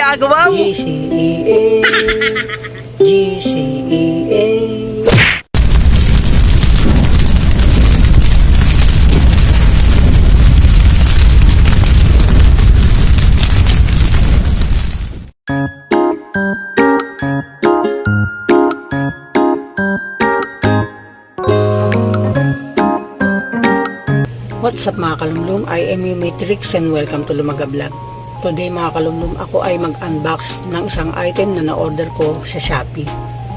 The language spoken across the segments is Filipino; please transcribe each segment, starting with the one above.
ginagawa mo? GCEA, GCEA. What's up mga kalumlum? I am you Matrix and welcome to Lumaga Vlog. Today mga kalumlum, ako ay mag-unbox ng isang item na na-order ko sa Shopee.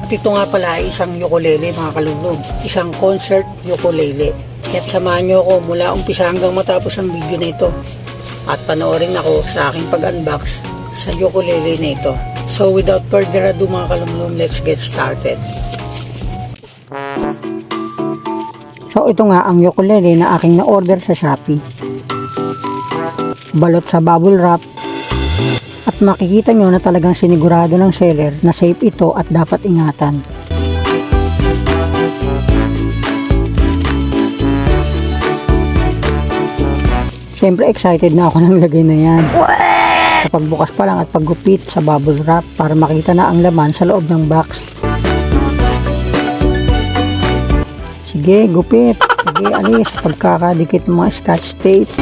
At ito nga pala ay isang ukulele mga kalumlum, isang concert ukulele. At samahan nyo ako mula umpisa hanggang matapos ang video na ito. At panoorin ako sa aking pag-unbox sa ukulele na ito. So without further ado mga kalumlum, let's get started. So ito nga ang ukulele na aking na-order sa Shopee. Balot sa bubble wrap. At makikita nyo na talagang sinigurado ng seller na safe ito at dapat ingatan. Siyempre excited na ako ng lagay na yan. Sa pagbukas pa lang at paggupit sa bubble wrap para makita na ang laman sa loob ng box. Sige, gupit. Sige, alis. Pagkakadikit ng mga scotch tape.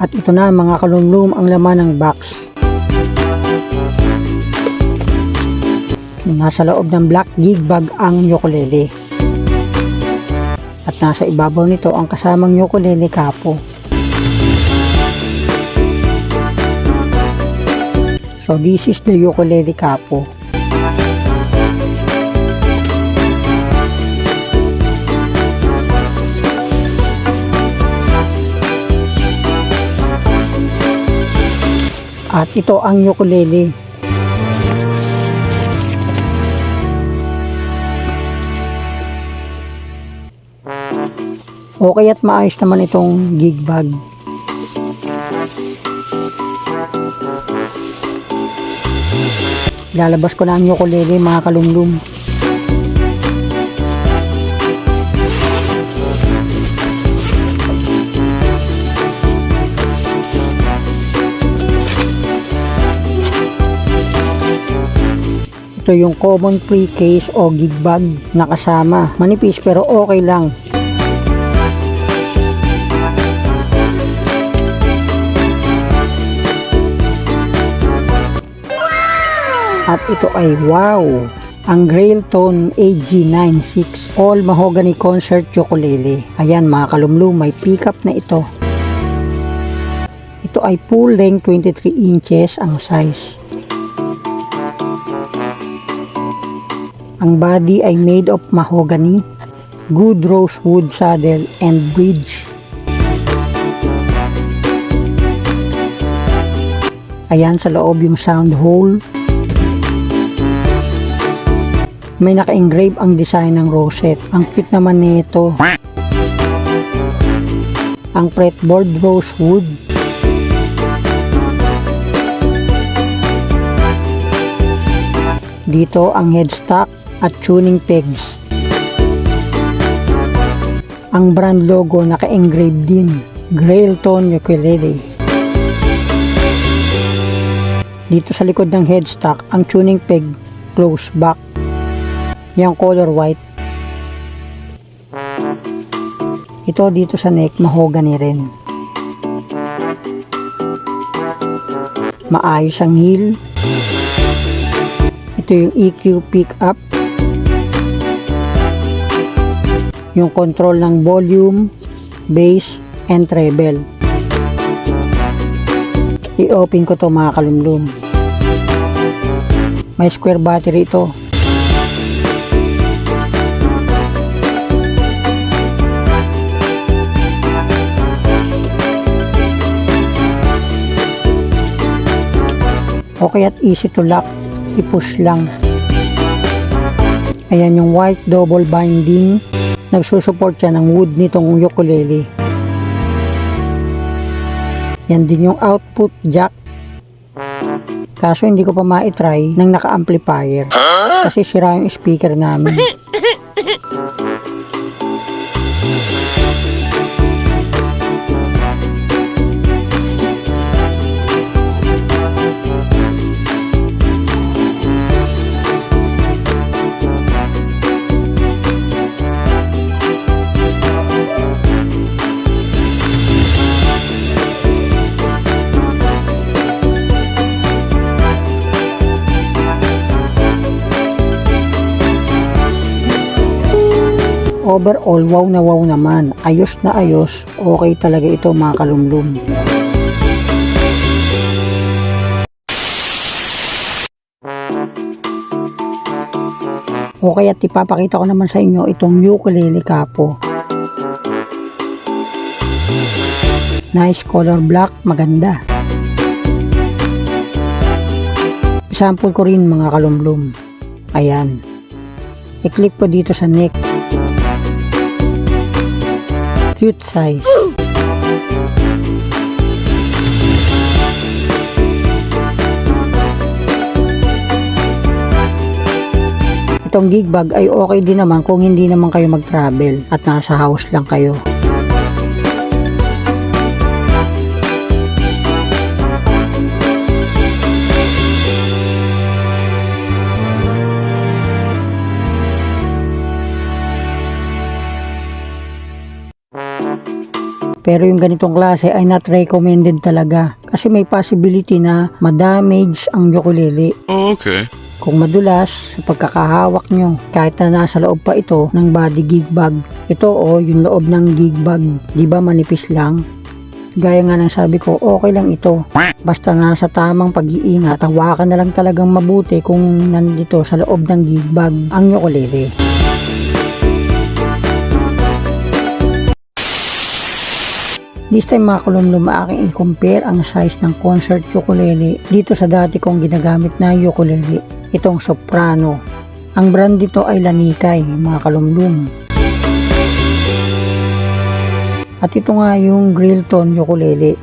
At ito na mga kalumlum ang laman ng box. Nasa loob ng black gig bag ang ukulele. At nasa ibabaw nito ang kasamang ukulele kapo. So this is the ukulele kapo. At ito ang ukulele. Okay at maayos naman itong gig bag. Lalabas ko na ang ukulele mga kalumlum. Ito yung common pre-case o gig bag na kasama. Manipis pero okay lang. At ito ay wow! Ang Grailtone AG96 All Mahogany Concert Ukulele. Ayan mga kalumlum, may pickup na ito. Ito ay full length 23 inches ang size. Ang body ay made of mahogany, good rosewood saddle and bridge. Ayan sa loob yung sound hole. May naka-engrave ang design ng rosette. Ang cute naman nito. Ang fretboard rosewood. Dito ang headstock at tuning pegs. Ang brand logo naka-engrave din, Grailtone Ukulele. Dito sa likod ng headstock, ang tuning peg close back. Yung color white. Ito dito sa neck, mahogany rin. Maayos ang heel. Ito yung EQ pickup. Yung control ng volume, bass, and treble. I-open ko to mga kalumlum. May square battery ito. Okay at easy to lock. I-push lang. Ayan yung white double binding. Nagsusupport siya ng wood nitong ukulele. Yan din yung output jack. Kaso hindi ko pa ma-try ng naka-amplifier. Kasi sira yung speaker namin. Overall, wow na wow naman. Ayos na ayos. Okay talaga ito mga kalumlum. Okay, at ipapakita ko naman sa inyo itong ukulele capo. Nice color black, maganda. Sample ko rin mga kalumlum. Ayan. I-click po dito sa neck. Cute size. Itong gig bag ay okay din naman kung hindi naman kayo mag-travel at nasa house lang kayo. Pero yung ganitong klase ay not recommended talaga kasi may possibility na ma-damage ang ukulele. Okay. Kung madulas sa pagkakahawak nyo, kahit na nasa loob pa ito ng body gig bag. Ito yung loob ng gig bag, di ba manipis lang? Gaya nga ng sabi ko, okay lang ito. Basta nasa tamang pag-iingat, hawakan na lang talagang mabuti kung nandito sa loob ng gig bag ang ukulele. This time mga kalumlum, aking i-compare ang size ng concert ukulele dito sa dati kong ginagamit na ukulele, itong soprano. Ang brand dito ay Lanikay mga kalumlum. At ito nga yung grill tone ukulele.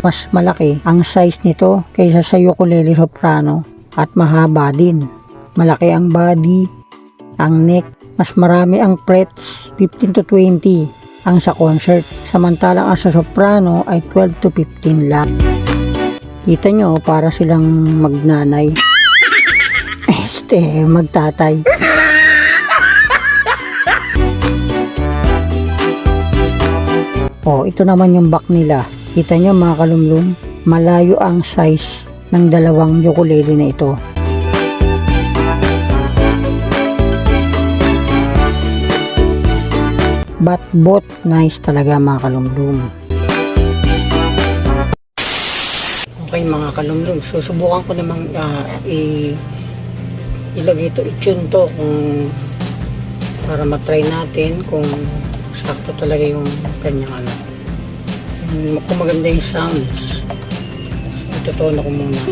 Mas malaki ang size nito kaysa sa ukulele soprano at mahaba din. Malaki ang body, ang neck, mas marami ang frets, 15 to 20. Ang sa concert, samantalang ang sa soprano ay 12 to 15 lang. Kita nyo, para silang magnanay. Magtatay. Ito naman yung back nila. Kita nyo mga kalumlum, malayo ang size ng dalawang ukulele na ito. But both nice talaga mga kalumlum. Okay mga kalumlum, susubukan ko namang ilagay ito, i-tune to para matry natin kung sakto talaga yung kanyang kung maganda yung sounds. Itutono ko muna.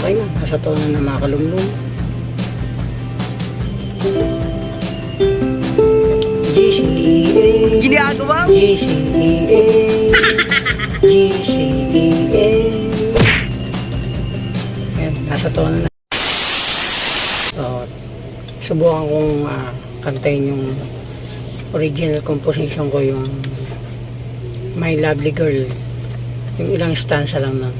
Okay na, nasa tono na mga kalumlum. GCEA ginagawa mo? GCEA GCEA. Ayan, nasa tono na. So, subukan kong kantayin yung original composition ko, yung My Lovely Girl. Yung ilang stanza lang nun.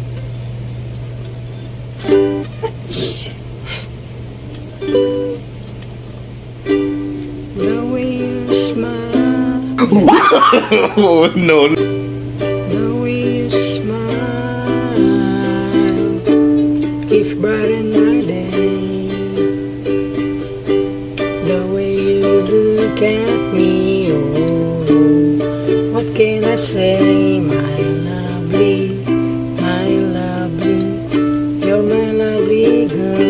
The way you smile, Oh no. the way you smile, keeps brighten my day. The way you look at me, oh, what can I say, my lovely, you're my lovely girl.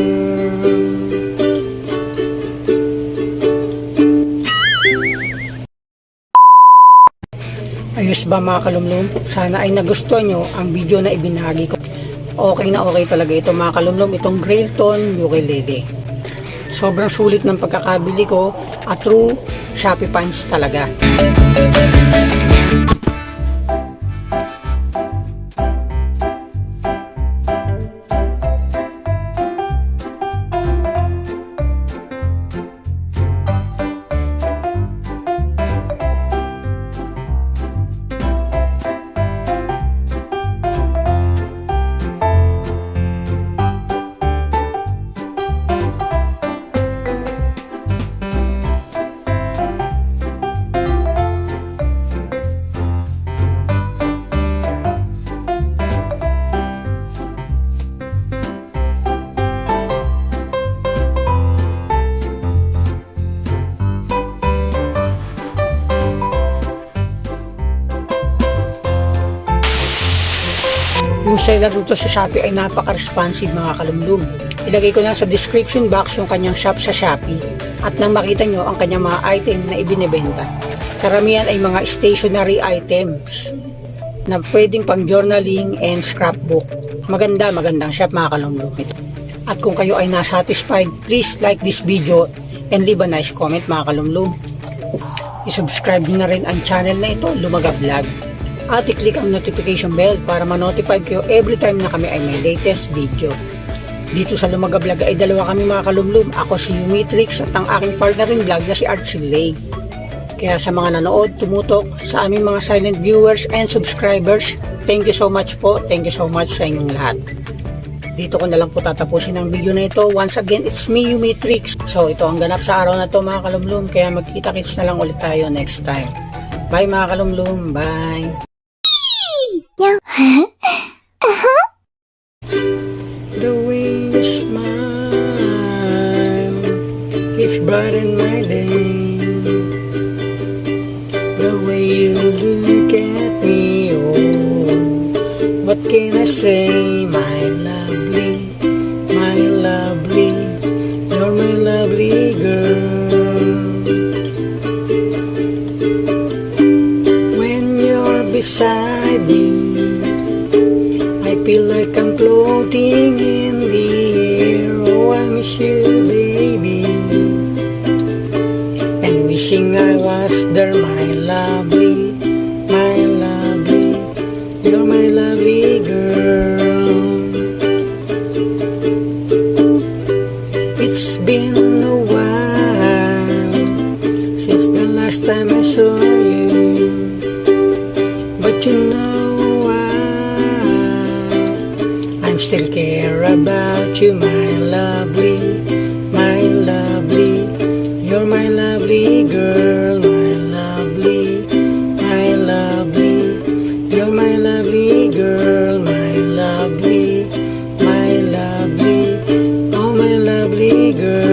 Ayos ba mga kalumlum? Sana ay nagustuhan nyo ang video na ibinahagi ko. Okay na okay talaga ito mga kalumlum, itong Grailton ukulele. Sobrang sulit ng pagkakabili ko at true Shopee fans talaga. Yung seller dito sa Shopee ay napaka-responsive mga kalumlum. Ilagay ko na sa description box yung kanyang shop sa Shopee at nang makita nyo ang kanyang mga item na ibinebenta. Karamihan ay mga stationery items na pwedeng pang journaling and scrapbook. Magandang shop mga kalumlum ito. At kung kayo ay nasatisfied, please like this video and leave a nice comment mga kalumlum. I-subscribe na rin ang channel na ito, Lumaga Vlog. At i-click ang notification bell para ma-notify kayo every time na kami ay may latest video. Dito sa Lumaga Vlog ay dalawa kami mga kalumlum. Ako si Yumitrix at ang aking partner in vlog na si Archie. Kaya sa mga nanood, tumutok, sa aming mga silent viewers and subscribers, thank you so much po. Thank you so much sa inyong lahat. Dito ko na lang po tatapusin ang video na ito. Once again, it's me, Yumitrix. So ito ang ganap sa araw na to mga kalumlum. Kaya magkita-kits na lang ulit tayo next time. Bye mga kalumlum. Bye. The way you smile keeps brighten my day. The way you look at me, oh, what can I say, my lovely, you're my lovely girl. When you're beside me, I feel like I'm floating in the air. Oh, I miss you, baby, and wishing I was there, my lovely, you're my lovely girl. It's been a while since the last time I saw you, but you know I still care about you, my lovely, you're my lovely girl, my lovely, you're my lovely girl, my lovely, oh my lovely girl.